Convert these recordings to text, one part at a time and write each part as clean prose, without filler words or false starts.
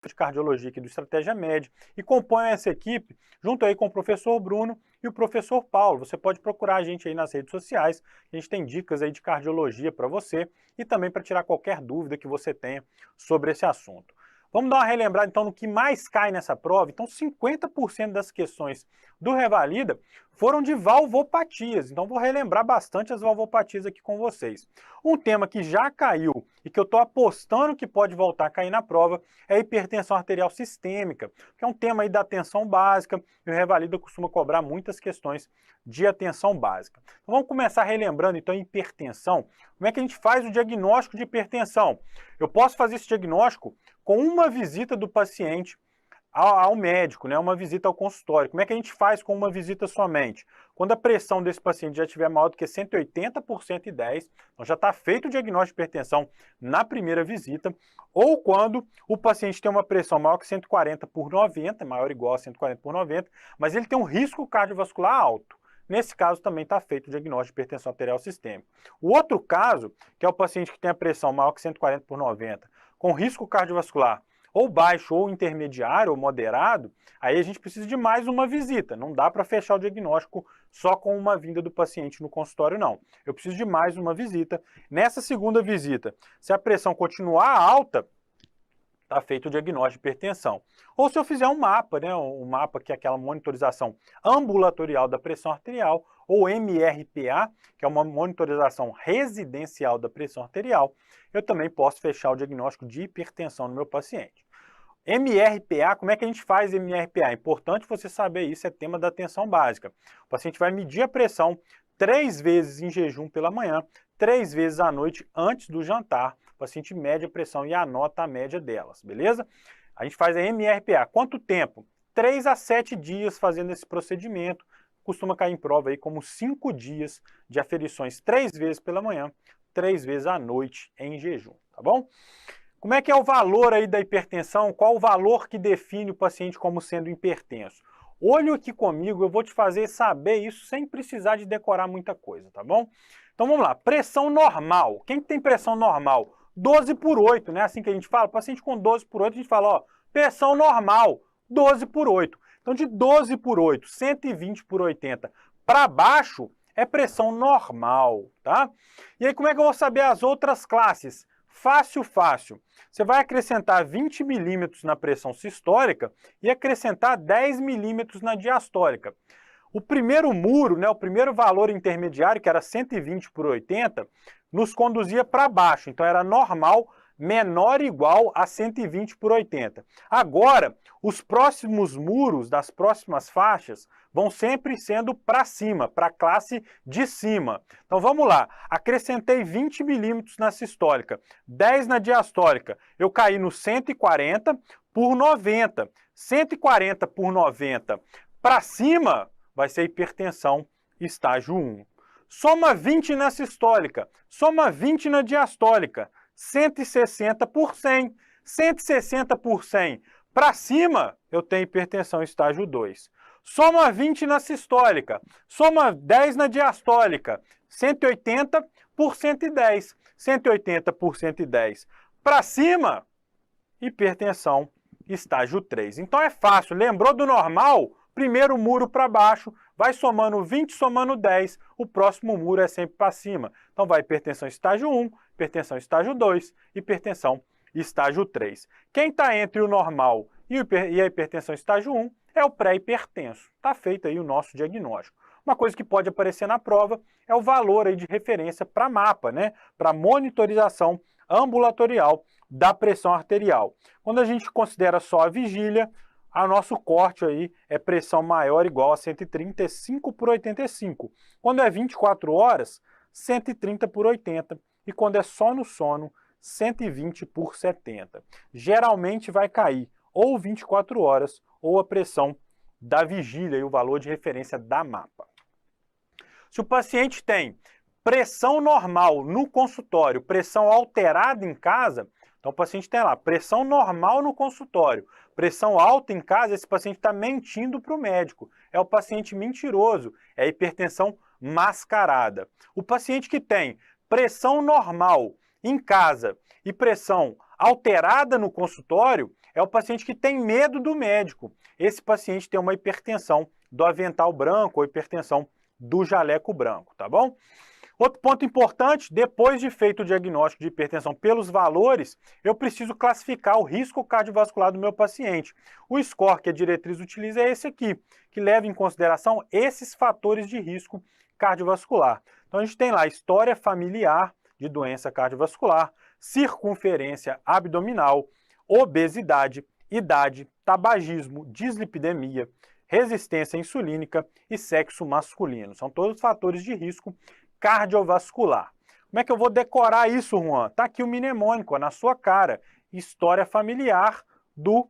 de cardiologia aqui do Estratégia Med e componho essa equipe junto aí com o professor Bruno e o professor Paulo. Você pode procurar a gente aí nas redes sociais, a gente tem dicas aí de cardiologia para você e também para tirar qualquer dúvida que você tenha sobre esse assunto. Vamos dar uma relembrada então no que mais cai nessa prova. Então 50% das questões do Revalida foram de valvopatias, então vou relembrar bastante as valvopatias aqui com vocês. Um tema que já caiu e que eu estou apostando que pode voltar a cair na prova é a hipertensão arterial sistêmica, que é um tema aí da atenção básica e o Revalida costuma cobrar muitas questões de atenção básica. Então vamos começar relembrando então a hipertensão. Como é que a gente faz o diagnóstico de hipertensão? Eu posso fazer esse diagnóstico com uma visita do paciente ao médico, né, uma visita ao consultório. Como é que a gente faz com uma visita somente? Quando a pressão desse paciente já estiver maior do que 180 por 110, então já está feito o diagnóstico de hipertensão na primeira visita, ou quando o paciente tem uma pressão maior que 140 por 90, maior ou igual a 140 por 90, mas ele tem um risco cardiovascular alto. Nesse caso também está feito o diagnóstico de hipertensão arterial sistêmica. O outro caso, que é o paciente que tem a pressão maior que 140 por 90, com risco cardiovascular ou baixo, ou intermediário, ou moderado, aí a gente precisa de mais uma visita. Não dá para fechar o diagnóstico só com uma vinda do paciente no consultório, não. Eu preciso de mais uma visita. Nessa segunda visita, se a pressão continuar alta, está feito o diagnóstico de hipertensão. Ou se eu fizer um mapa, né, um mapa que é aquela monitorização ambulatorial da pressão arterial, ou MRPA, que é uma monitorização residencial da pressão arterial, eu também posso fechar o diagnóstico de hipertensão no meu paciente. MRPA, como é que a gente faz MRPA? É importante você saber isso, é tema da atenção básica. O paciente vai medir a pressão 3 vezes em jejum pela manhã, 3 vezes à noite antes do jantar. O paciente mede a pressão e anota a média delas, beleza? A gente faz a MRPA. Quanto tempo? 3 a 7 dias fazendo esse procedimento. Costuma cair em prova aí como 5 dias de aferições 3 vezes pela manhã, 3 vezes à noite em jejum, tá bom? Como é que é o valor aí da hipertensão? Qual o valor que define o paciente como sendo hipertenso? Olha aqui comigo, eu vou te fazer saber isso sem precisar de decorar muita coisa, tá bom? Então vamos lá, pressão normal. Quem tem pressão normal? 12 por 8, né? Assim que a gente fala, paciente com 12 por 8, a gente fala, ó, pressão normal, 12 por 8. Então de 12 por 8, 120 por 80 para baixo é pressão normal, tá? E aí como é que eu vou saber as outras classes? Fácil, fácil. Você vai acrescentar 20 milímetros na pressão sistólica e acrescentar 10 milímetros na diastólica. O primeiro muro, né, o primeiro valor intermediário, que era 120 por 80, nos conduzia para baixo, então era normal, menor ou igual a 120 por 80. Agora, os próximos muros das próximas faixas vão sempre sendo para cima, para a classe de cima. Então vamos lá, acrescentei 20 milímetros na sistólica, 10 na diastólica, eu caí no 140 por 90. 140 por 90 para cima vai ser hipertensão estágio 1. Soma 20 na sistólica, soma 20 na diastólica, 160 por 100. 160 por 100 para cima, eu tenho hipertensão estágio 2. Soma 20 na sistólica, soma 10 na diastólica, 180 por 110. 180 por 110 para cima, hipertensão estágio 3. Então é fácil, lembrou do normal? Primeiro muro para baixo, vai somando 20, somando 10, o próximo muro é sempre para cima. Então vai hipertensão estágio 1, hipertensão estágio 2, hipertensão estágio 3. Quem está entre o normal e a hipertensão estágio 1 é o pré-hipertenso. Está feito aí o nosso diagnóstico. Uma coisa que pode aparecer na prova é o valor aí de referência para mapa, né? Para monitorização ambulatorial da pressão arterial. Quando a gente considera só a vigília, o nosso corte aí é pressão maior ou igual a 135 por 85. Quando é 24 horas, 130 por 80. E quando é só no sono, 120 por 70. Geralmente vai cair ou 24 horas ou a pressão da vigília e o valor de referência da mapa. Se o paciente tem pressão normal no consultório, pressão alterada em casa, então o paciente tem lá pressão normal no consultório, pressão alta em casa, esse paciente está mentindo para o médico. É o paciente mentiroso, é a hipertensão mascarada. O paciente que tem pressão normal em casa e pressão alterada no consultório é o paciente que tem medo do médico. Esse paciente tem uma hipertensão do avental branco ou hipertensão do jaleco branco, tá bom? Outro ponto importante, depois de feito o diagnóstico de hipertensão pelos valores, eu preciso classificar o risco cardiovascular do meu paciente. O score que a diretriz utiliza é esse aqui, que leva em consideração esses fatores de risco cardiovascular. Então a gente tem lá história familiar de doença cardiovascular, circunferência abdominal, obesidade, idade, tabagismo, dislipidemia, resistência insulínica e sexo masculino. São todos fatores de risco cardiovascular. Como é que eu vou decorar isso, Juan? Tá aqui o mnemônico, ó, na sua cara. História familiar do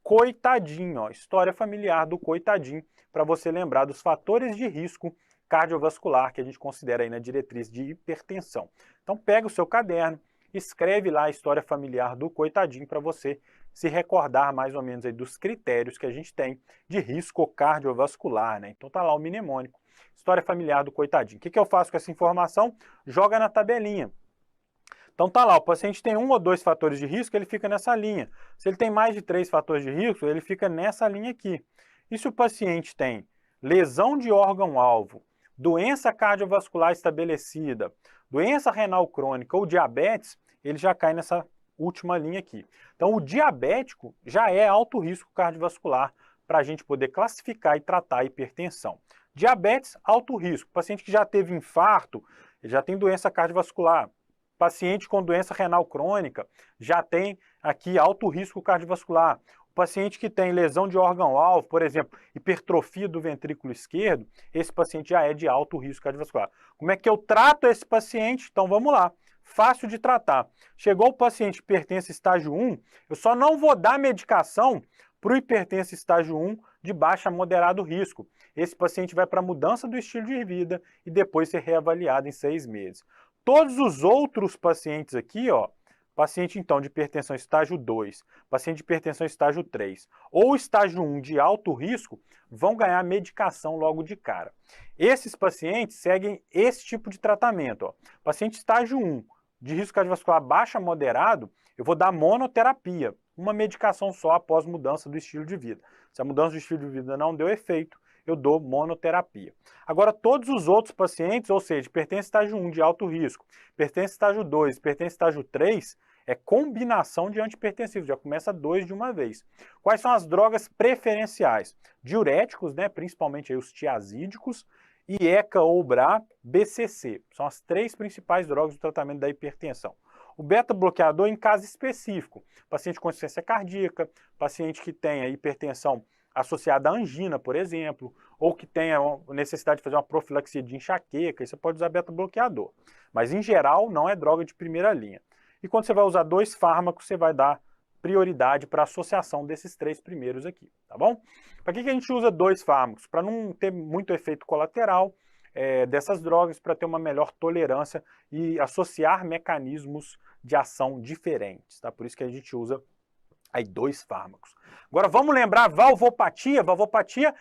coitadinho, ó. História familiar do coitadinho, para você lembrar dos fatores de risco cardiovascular que a gente considera aí na diretriz de hipertensão. Então pega o seu caderno, escreve lá a história familiar do coitadinho para você se recordar mais ou menos aí dos critérios que a gente tem de risco cardiovascular, né? Então tá lá o mnemônico. História familiar do coitadinho. O que eu faço com essa informação? Joga na tabelinha. Então tá lá, o paciente tem 1 ou 2 fatores de risco, ele fica nessa linha. Se ele tem mais de 3 fatores de risco, ele fica nessa linha aqui. E se o paciente tem lesão de órgão-alvo, doença cardiovascular estabelecida, doença renal crônica ou diabetes, ele já cai nessa última linha aqui. Então o diabético já é alto risco cardiovascular para a gente poder classificar e tratar a hipertensão. Diabetes, alto risco. Paciente que já teve infarto, ele já tem doença cardiovascular. Paciente com doença renal crônica, já tem aqui alto risco cardiovascular. O paciente que tem lesão de órgão-alvo, por exemplo, hipertrofia do ventrículo esquerdo, esse paciente já é de alto risco cardiovascular. Como é que eu trato esse paciente? Então vamos lá. Fácil de tratar. Chegou o paciente hipertenso estágio 1, eu só não vou dar medicação para o hipertenso estágio 1 de baixo a moderado risco. Esse paciente vai para a mudança do estilo de vida e depois ser reavaliado em 6 meses. Todos os outros pacientes aqui, ó, paciente então de hipertensão estágio 2, paciente de hipertensão estágio 3 ou estágio 1 de alto risco, vão ganhar medicação logo de cara. Esses pacientes seguem esse tipo de tratamento, ó. Paciente estágio 1 de risco cardiovascular baixo a moderado, eu vou dar monoterapia, uma medicação só após mudança do estilo de vida. Se a mudança do estilo de vida não deu efeito, eu dou monoterapia. Agora, todos os outros pacientes, ou seja, hipertensão estágio 1 de alto risco, hipertensão estágio 2, hipertensão estágio 3, é combinação de antihipertensivos, já começa 2 de uma vez. Quais são as drogas preferenciais? Diuréticos, né, principalmente aí os tiazídicos, e ECA ou BRA, BCC. São as 3 principais drogas do tratamento da hipertensão. O beta-bloqueador em caso específico, paciente com insuficiência cardíaca, paciente que tenha hipertensão associada à angina, por exemplo, ou que tenha necessidade de fazer uma profilaxia de enxaqueca, aí você pode usar beta-bloqueador. Mas, em geral, não é droga de primeira linha. E quando você vai usar 2 fármacos, você vai dar prioridade para a associação desses 3 primeiros aqui, tá bom? Para que a gente usa 2 fármacos? Para não ter muito efeito colateral dessas drogas, para ter uma melhor tolerância e associar mecanismos de ação diferentes, tá? Por isso que a gente usa aí 2 fármacos. Agora vamos lembrar valvopatia. Valvopatia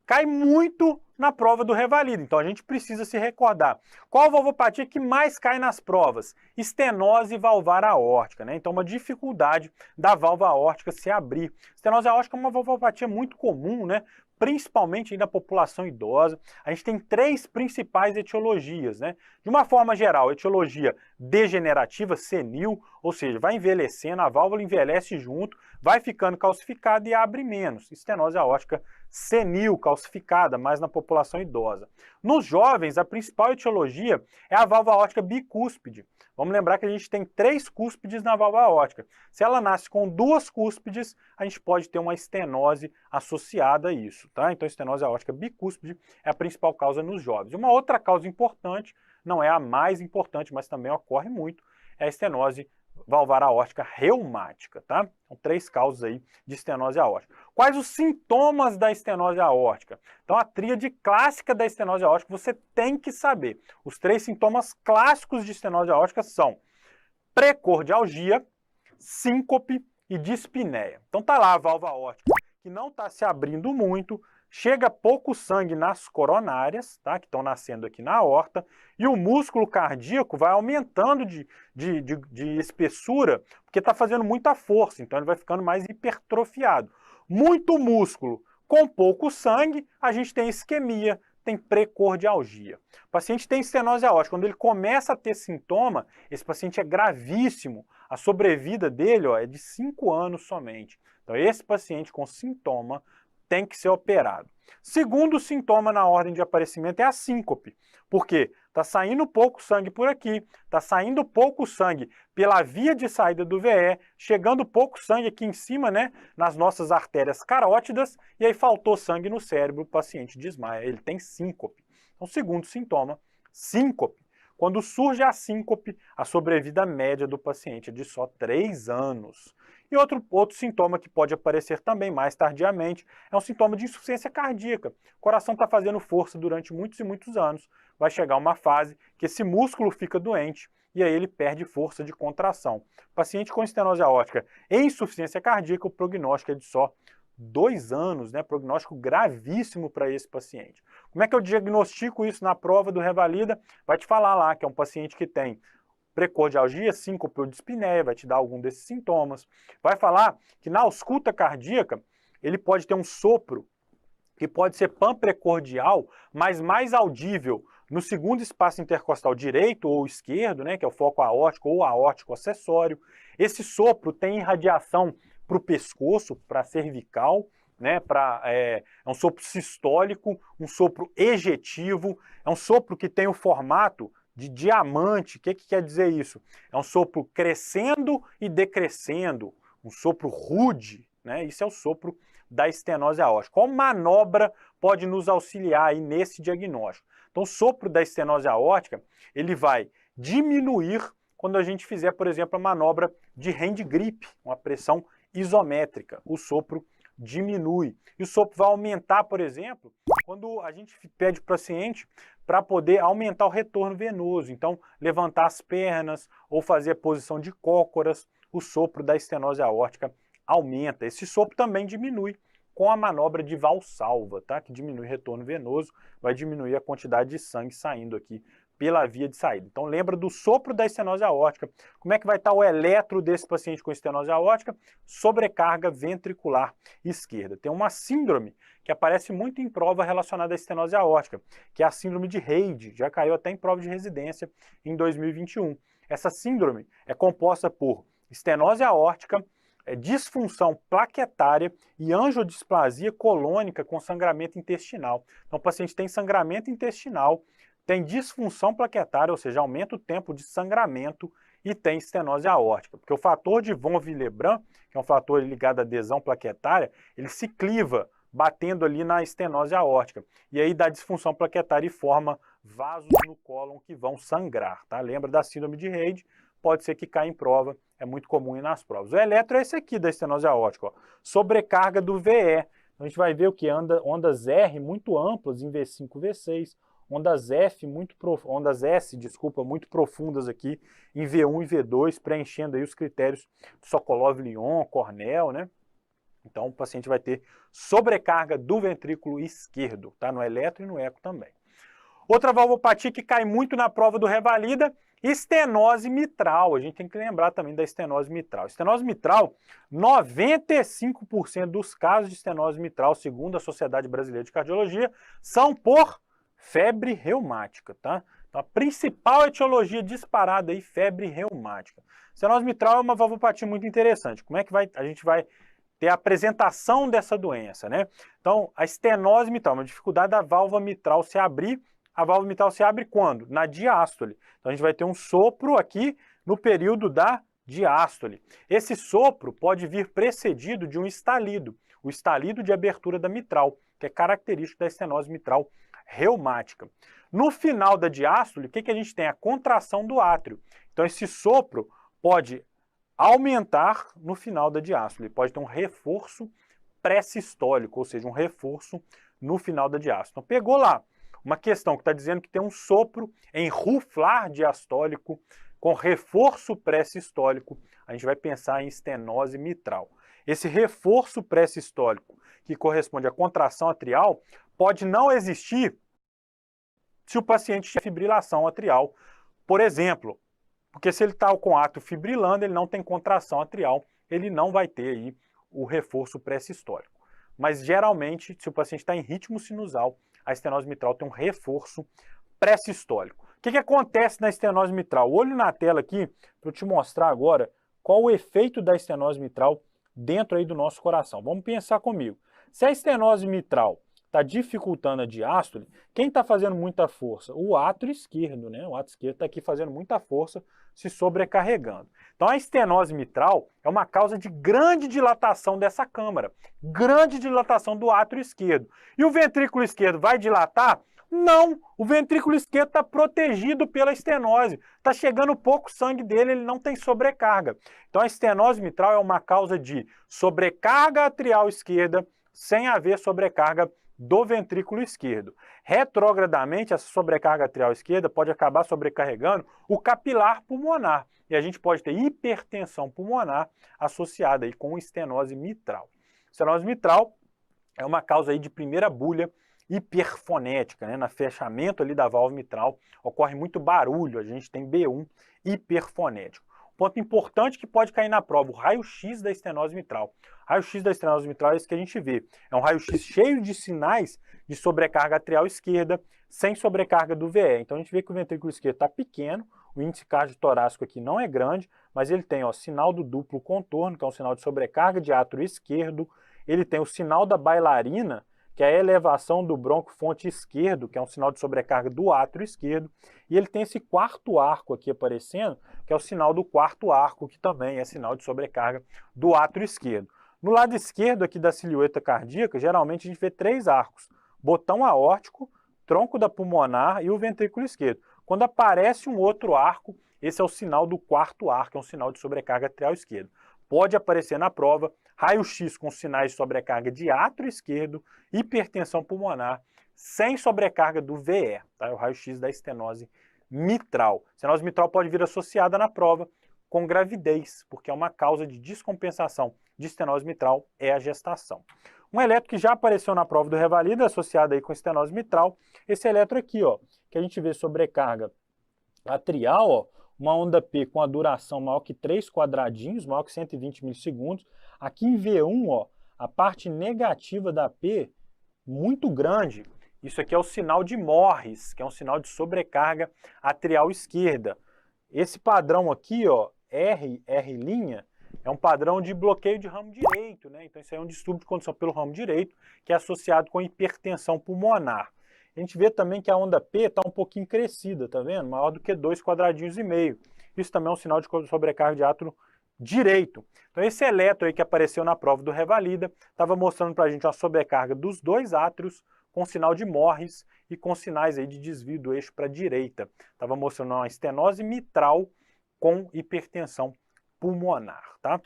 cai muito na prova do Revalida, então a gente precisa se recordar. Qual a valvopatia que mais cai nas provas? Estenose valvar aórtica, né? Então uma dificuldade da válvula aórtica se abrir. Estenose aórtica é uma valvopatia muito comum, né? Principalmente aí na população idosa. A gente tem 3 principais etiologias, né? De uma forma geral, etiologia degenerativa, senil, ou seja, vai envelhecendo, a válvula envelhece junto, vai ficando calcificada e abre menos. Estenose aórtica senil, calcificada, mais na população idosa. Nos jovens, a principal etiologia é a válvula aórtica bicúspide. Vamos lembrar que a gente tem 3 cúspides na válvula aórtica. Se ela nasce com 2 cúspides, a gente pode ter uma estenose associada a isso, tá? Então, a estenose aórtica bicúspide é a principal causa nos jovens. Uma outra causa importante, não é a mais importante, mas também ocorre muito, é a estenose valvar aórtica reumática, tá? São 3 causas aí de estenose aórtica. Quais os sintomas da estenose aórtica? Então, a tríade clássica da estenose aórtica você tem que saber. Os 3 sintomas clássicos de estenose aórtica são precordialgia, síncope e dispneia. Então, tá lá a válvula aórtica que não está se abrindo muito, chega pouco sangue nas coronárias, tá? Que estão nascendo aqui na aorta, e o músculo cardíaco vai aumentando de espessura, porque está fazendo muita força, então ele vai ficando mais hipertrofiado. Muito músculo com pouco sangue, a gente tem isquemia, tem precordialgia. O paciente tem estenose aórtica, quando ele começa a ter sintoma, esse paciente é gravíssimo, a sobrevida dele é de 5 anos somente. Então esse paciente com sintoma tem que ser operado. Segundo sintoma na ordem de aparecimento é a síncope. Por quê? Está saindo pouco sangue por aqui, está saindo pouco sangue pela via de saída do VE, chegando pouco sangue aqui em cima, né, nas nossas artérias carótidas, e aí faltou sangue no cérebro, o paciente desmaia, ele tem síncope. Então, segundo sintoma, síncope. Quando surge a síncope, a sobrevida média do paciente é de só 3 anos. E outro sintoma que pode aparecer também mais tardiamente é um sintoma de insuficiência cardíaca. O coração está fazendo força durante muitos e muitos anos. Vai chegar uma fase que esse músculo fica doente e aí ele perde força de contração. Paciente com estenose aórtica e insuficiência cardíaca, o prognóstico é de só 2 anos, né? Prognóstico gravíssimo para esse paciente. Como é que eu diagnostico isso na prova do Revalida? Vai te falar lá que é um paciente que tem precordialgia, síncope ou dispneia, vai te dar algum desses sintomas. Vai falar que na ausculta cardíaca ele pode ter um sopro que pode ser panprecordial, mas mais audível no segundo espaço intercostal direito ou esquerdo, né, que é o foco aórtico ou aórtico acessório. Esse sopro tem irradiação para o pescoço, para a cervical, né, é um sopro sistólico, um sopro ejetivo, é um sopro que tem o formato de diamante. O que quer dizer isso? É um sopro crescendo e decrescendo, um sopro rude, né? Isso é o sopro da estenose aórtica. Qual manobra pode nos auxiliar aí nesse diagnóstico? Então, o sopro da estenose aórtica, ele vai diminuir quando a gente fizer, por exemplo, a manobra de hand grip, uma pressão isométrica. O sopro diminui. E o sopro vai aumentar, por exemplo, quando a gente pede para o paciente para poder aumentar o retorno venoso. Então, levantar as pernas ou fazer a posição de cócoras, o sopro da estenose aórtica aumenta. Esse sopro também diminui com a manobra de Valsalva, tá? Que diminui o retorno venoso, vai diminuir a quantidade de sangue saindo aqui pela via de saída. Então lembra do sopro da estenose aórtica. Como é que vai estar o eletro desse paciente com estenose aórtica? Sobrecarga ventricular esquerda. Tem uma síndrome que aparece muito em prova relacionada à estenose aórtica, que é a síndrome de Reid, já caiu até em prova de residência em 2021. Essa síndrome é composta por estenose aórtica, disfunção plaquetária e angiodisplasia colônica com sangramento intestinal. Então o paciente tem sangramento intestinal, tem disfunção plaquetária, ou seja, aumenta o tempo de sangramento e tem estenose aórtica. Porque o fator de von Willebrand, que é um fator ligado à adesão plaquetária, ele se cliva batendo ali na estenose aórtica. E aí dá disfunção plaquetária e forma vasos no cólon que vão sangrar, tá? Lembra da síndrome de Reid? Pode ser que caia em prova, é muito comum ir nas provas. O eletro é esse aqui da estenose aórtica, ó. Sobrecarga do VE. Então a gente vai ver o que? Ondas R muito amplas em V5, V6, ondas S, muito profundas aqui em V1 e V2, preenchendo aí os critérios Sokolov-Lyon, Cornell, né? Então o paciente vai ter sobrecarga do ventrículo esquerdo, tá? No eletro e no eco também. Outra valvopatia que cai muito na prova do Revalida, estenose mitral. A gente tem que lembrar também da estenose mitral. Estenose mitral, 95% dos casos de estenose mitral, segundo a Sociedade Brasileira de Cardiologia, são por febre reumática, tá? Então, a principal etiologia disparada aí, febre reumática. Estenose mitral é uma valvopatia muito interessante. Como é que a gente vai ter a apresentação dessa doença, né? Então, a estenose mitral, uma dificuldade da válvula mitral se abrir. A válvula mitral se abre quando? Na diástole. Então a gente vai ter um sopro aqui no período da diástole. Esse sopro pode vir precedido de um estalido, o estalido de abertura da mitral, que é característico da estenose mitral reumática. No final da diástole, o que a gente tem? A contração do átrio. Então esse sopro pode aumentar no final da diástole, pode ter um reforço pré-sistólico, ou seja, um reforço no final da diástole. Então pegou lá uma questão que está dizendo que tem um sopro enruflar diastólico com reforço pré-sistólico, a gente vai pensar em estenose mitral. Esse reforço pré-sistólico que corresponde à contração atrial, pode não existir se o paciente tiver fibrilação atrial, por exemplo. Porque se ele está com o átrio fibrilando, ele não tem contração atrial, ele não vai ter aí o reforço pré-sistólico. Mas geralmente, se o paciente está em ritmo sinusal, a estenose mitral tem um reforço pré-sistólico. O que acontece na estenose mitral? Olho na tela aqui para eu te mostrar agora qual o efeito da estenose mitral dentro aí do nosso coração. Vamos pensar comigo. Se a estenose mitral está dificultando a diástole, quem está fazendo muita força? O átrio esquerdo, né? O átrio esquerdo está aqui fazendo muita força, se sobrecarregando. Então a estenose mitral é uma causa de grande dilatação dessa câmara, grande dilatação do átrio esquerdo. E o ventrículo esquerdo vai dilatar? Não, o ventrículo esquerdo está protegido pela estenose, está chegando pouco sangue dele, ele não tem sobrecarga. Então a estenose mitral é uma causa de sobrecarga atrial esquerda sem haver sobrecarga do ventrículo esquerdo. Retrogradamente, essa sobrecarga atrial esquerda pode acabar sobrecarregando o capilar pulmonar e a gente pode ter hipertensão pulmonar associada aí com estenose mitral. Estenose mitral é uma causa aí de primeira bulha hiperfonética, né? No fechamento ali da válvula mitral ocorre muito barulho, a gente tem B1 hiperfonético. Ponto importante que pode cair na prova, o raio-x da estenose mitral. O raio-x da estenose mitral é esse que a gente vê. É um raio-x cheio de sinais de sobrecarga atrial esquerda, sem sobrecarga do VE. Então a gente vê que o ventrículo esquerdo está pequeno, o índice cardiotorácico aqui não é grande, mas ele tem sinal do duplo contorno, que é um sinal de sobrecarga de átrio esquerdo. Ele tem o sinal da bailarina, que é a elevação do bronco-fonte esquerdo, que é um sinal de sobrecarga do átrio esquerdo, e ele tem esse quarto arco aqui aparecendo, que é o sinal do quarto arco, que também é sinal de sobrecarga do átrio esquerdo. No lado esquerdo aqui da silhueta cardíaca, geralmente a gente vê 3 arcos, botão aórtico, tronco da pulmonar e o ventrículo esquerdo. Quando aparece um outro arco, esse é o sinal do quarto arco, é um sinal de sobrecarga atrial esquerdo. Pode aparecer na prova raio-x com sinais de sobrecarga de átrio esquerdo, hipertensão pulmonar, sem sobrecarga do VE, tá? É o raio-x da estenose mitral. A estenose mitral pode vir associada na prova com gravidez, porque é uma causa de descompensação de estenose mitral, é a gestação. Um eletro que já apareceu na prova do Revalida, associado aí com estenose mitral, esse eletro aqui, ó, que a gente vê sobrecarga atrial, ó, uma onda P com a duração maior que 3 quadradinhos, maior que 120 milissegundos. Aqui em V1, ó, a parte negativa da P, muito grande. Isso aqui é o sinal de Morris, que é um sinal de sobrecarga atrial esquerda. Esse padrão aqui, ó, R', é um padrão de bloqueio de ramo direito, né? Então isso aí é um distúrbio de condução pelo ramo direito, que é associado com hipertensão pulmonar. A gente vê também que a onda P está um pouquinho crescida, tá vendo? Maior do que 2,5 quadradinhos. Isso também é um sinal de sobrecarga de átrio direito. Então esse eletro aí que apareceu na prova do Revalida estava mostrando para a gente uma sobrecarga dos 2 átrios com sinal de Morris e com sinais aí de desvio do eixo para a direita. Estava mostrando uma estenose mitral com hipertensão pulmonar, tá?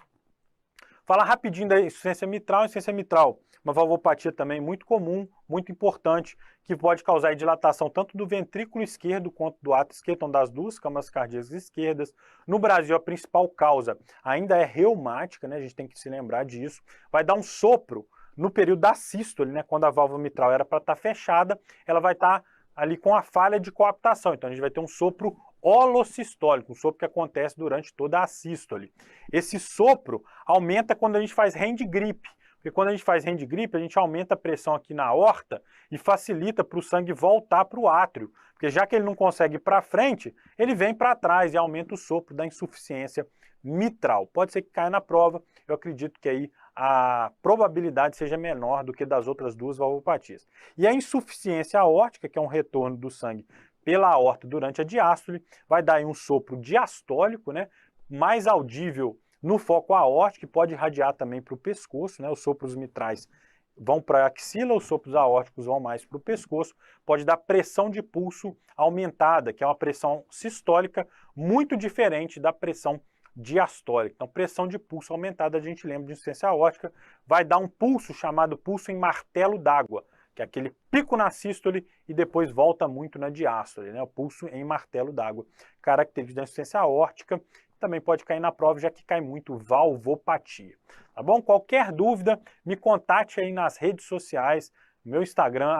Falar rapidinho da insuficiência mitral. Insuficiência mitral, uma valvopatia também muito comum, muito importante, que pode causar dilatação tanto do ventrículo esquerdo quanto do átrio esquerdo, então das duas câmaras cardíacas esquerdas. No Brasil, a principal causa ainda é reumática, né? A gente tem que se lembrar disso. Vai dar um sopro no período da sístole, né? Quando a válvula mitral era para estar fechada, ela vai estar ali com a falha de coaptação. Então a gente vai ter um sopro holossistólico, um sopro que acontece durante toda a sístole. Esse sopro aumenta quando a gente faz hand grip, porque quando a gente faz hand grip, a gente aumenta a pressão aqui na aorta e facilita para o sangue voltar para o átrio, porque já que ele não consegue ir para frente, ele vem para trás e aumenta o sopro da insuficiência mitral. Pode ser que caia na prova, eu acredito que aí a probabilidade seja menor do que das outras duas valvopatias. E a insuficiência aórtica, que é um retorno do sangue pela aorta durante a diástole, vai dar aí um sopro diastólico, né, mais audível no foco aórtico, que pode irradiar também para o pescoço, né, os sopros mitrais vão para a axila, os sopros aórticos vão mais para o pescoço, pode dar pressão de pulso aumentada, que é uma pressão sistólica muito diferente da pressão diastólica. Então, pressão de pulso aumentada, a gente lembra de insuficiência aórtica, vai dar um pulso chamado pulso em martelo d'água, que é aquele pico na sístole e depois volta muito na diástole, né? O pulso em martelo d'água, característica da insuficiência aórtica, também pode cair na prova, já que cai muito valvopatia. tá bom? Qualquer dúvida, me contate aí nas redes sociais, meu Instagram,